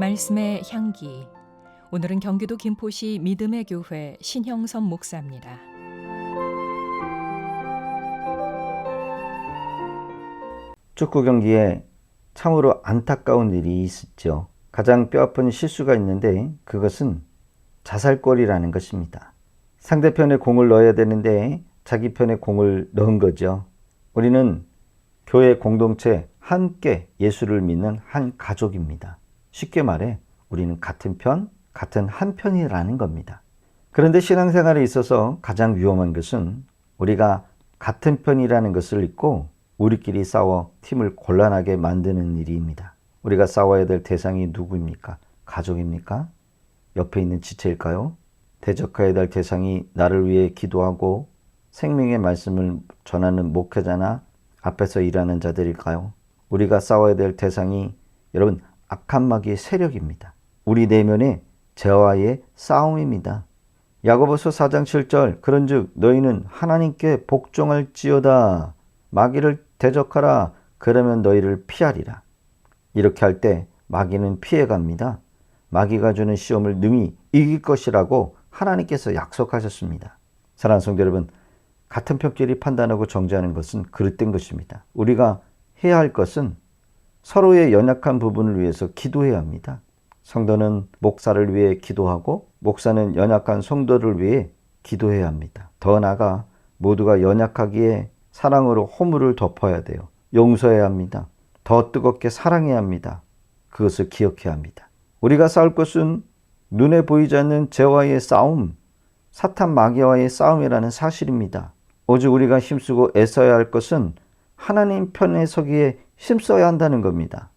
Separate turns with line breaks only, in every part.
말씀의 향기. 오늘은 경기도 김포시 믿음의 교회 신형섭 목사입니다.
축구 경기에 참으로 안타까운 일이 있었죠. 가장 뼈아픈 실수가 있는데 그것은 자살골이라는 것입니다. 상대편에 공을 넣어야 되는데 자기 편에 공을 넣은 거죠. 우리는 교회 공동체 함께 예수를 믿는 한 가족입니다. 쉽게 말해 우리는 같은 편, 같은 한 편이라는 겁니다. 그런데 신앙생활에 있어서 가장 위험한 것은 우리가 같은 편이라는 것을 잊고 우리끼리 싸워 팀을 곤란하게 만드는 일입니다. 우리가 싸워야 될 대상이 누구입니까? 가족입니까? 옆에 있는 지체일까요? 대적해야 될 대상이 나를 위해 기도하고 생명의 말씀을 전하는 목회자나 앞에서 일하는 자들일까요? 우리가 싸워야 될 대상이 여러분 악한 마귀의 세력입니다. 우리 내면의 죄와의 싸움입니다. 야고보서 4장 7절 그런즉 너희는 하나님께 복종할지어다. 마귀를 대적하라. 그러면 너희를 피하리라. 이렇게 할 때 마귀는 피해갑니다. 마귀가 주는 시험을 능히 이길 것이라고 하나님께서 약속하셨습니다. 사랑하는 성도 여러분, 같은 편끼리 판단하고 정죄하는 것은 그릇된 것입니다. 우리가 해야 할 것은 서로의 연약한 부분을 위해서 기도해야 합니다. 성도는 목사를 위해 기도하고 목사는 연약한 성도를 위해 기도해야 합니다. 더 나아가 모두가 연약하기에 사랑으로 허물을 덮어야 돼요. 용서해야 합니다. 더 뜨겁게 사랑해야 합니다. 그것을 기억해야 합니다. 우리가 싸울 것은 눈에 보이지 않는 죄와의 싸움, 사탄 마귀와의 싸움이라는 사실입니다. 오직 우리가 힘쓰고 애써야 할 것은 하나님 편에 서기에 힘써야 한다는 겁니다.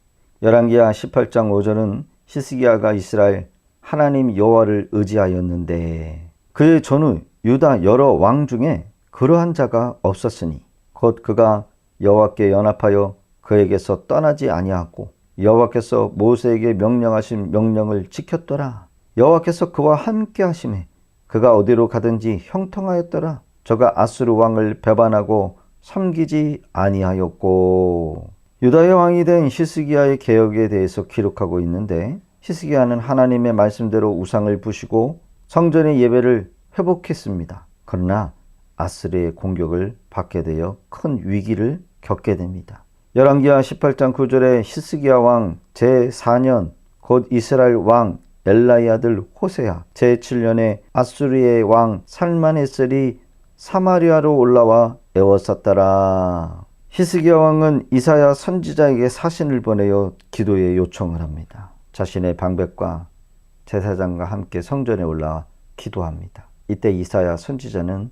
열왕기하 18장 5절은 히스기야가 이스라엘 하나님 여호와를 의지하였는데 그의 전후 유다 여러 왕 중에 그러한 자가 없었으니 곧 그가 여호와께 연합하여 그에게서 떠나지 아니하고 여호와께서 모세에게 명령하신 명령을 지켰더라. 여호와께서 그와 함께 하시매 그가 어디로 가든지 형통하였더라. 저가 아수르 왕을 배반하고 섬기지 아니하였고. 유다의 왕이 된 히스기야의 개혁에 대해서 기록하고 있는데 히스기야는 하나님의 말씀대로 우상을 부시고 성전의 예배를 회복했습니다. 그러나 아수르의 공격을 받게 되어 큰 위기를 겪게 됩니다. 열왕기하 18장 9절에 히스기야 왕 제4년 곧 이스라엘 왕 엘라의 아들 호세아 제7년에 아수르의 왕 살만에셀이 사마리아로 올라와 에워쌌더라. 히스기야 왕은 이사야 선지자에게 사신을 보내어 기도의 요청을 합니다. 자신의 방백과 제사장과 함께 성전에 올라와 기도합니다. 이때 이사야 선지자는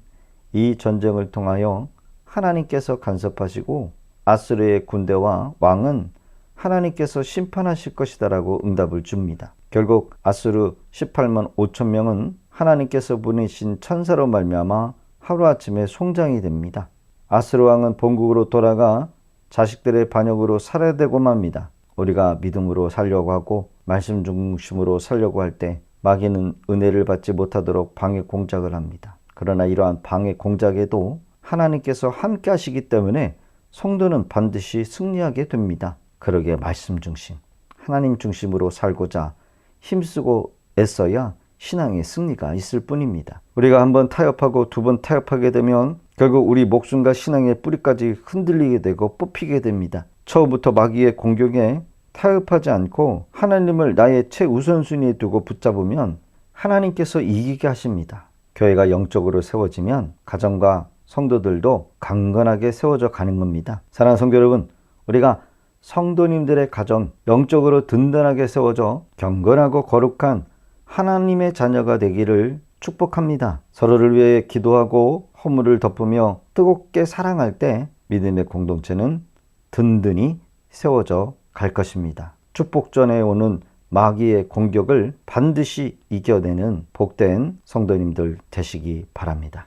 이 전쟁을 통하여 하나님께서 간섭하시고 아수르의 군대와 왕은 하나님께서 심판하실 것이다라고 응답을 줍니다. 결국 아수르 18만 5천 명은 하나님께서 보내신 천사로 말미암아 하루아침에 송장이 됩니다. 아수르 왕은 본국으로 돌아가 자식들의 반역으로 살아야 되고 맙니다. 우리가 믿음으로 살려고 하고 말씀 중심으로 살려고 할 때 마귀는 은혜를 받지 못하도록 방해 공작을 합니다. 그러나 이러한 방해 공작에도 하나님께서 함께 하시기 때문에 성도는 반드시 승리하게 됩니다. 그러기에 말씀 중심, 하나님 중심으로 살고자 힘쓰고 애써야 신앙의 승리가 있을 뿐입니다. 우리가 한번 타협하고 두 번 타협하게 되면 결국 우리 목숨과 신앙의 뿌리까지 흔들리게 되고 뽑히게 됩니다. 처음부터 마귀의 공격에 타협하지 않고 하나님을 나의 최우선순위에 두고 붙잡으면 하나님께서 이기게 하십니다. 교회가 영적으로 세워지면 가정과 성도들도 강건하게 세워져 가는 겁니다. 사랑하는 성도 여러분, 우리가 성도님들의 가정 영적으로 든든하게 세워져 경건하고 거룩한 하나님의 자녀가 되기를 축복합니다. 서로를 위해 기도하고 허물을 덮으며 뜨겁게 사랑할 때 믿음의 공동체는 든든히 세워져 갈 것입니다. 축복전에 오는 마귀의 공격을 반드시 이겨내는 복된 성도님들 되시기 바랍니다.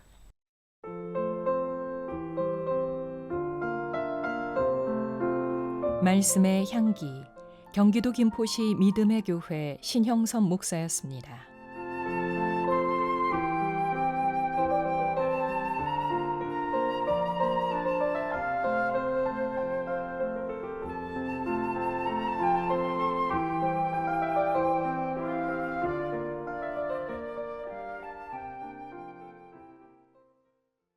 말씀의 향기. 경기도 김포시 믿음의 교회 신형섭 목사였습니다.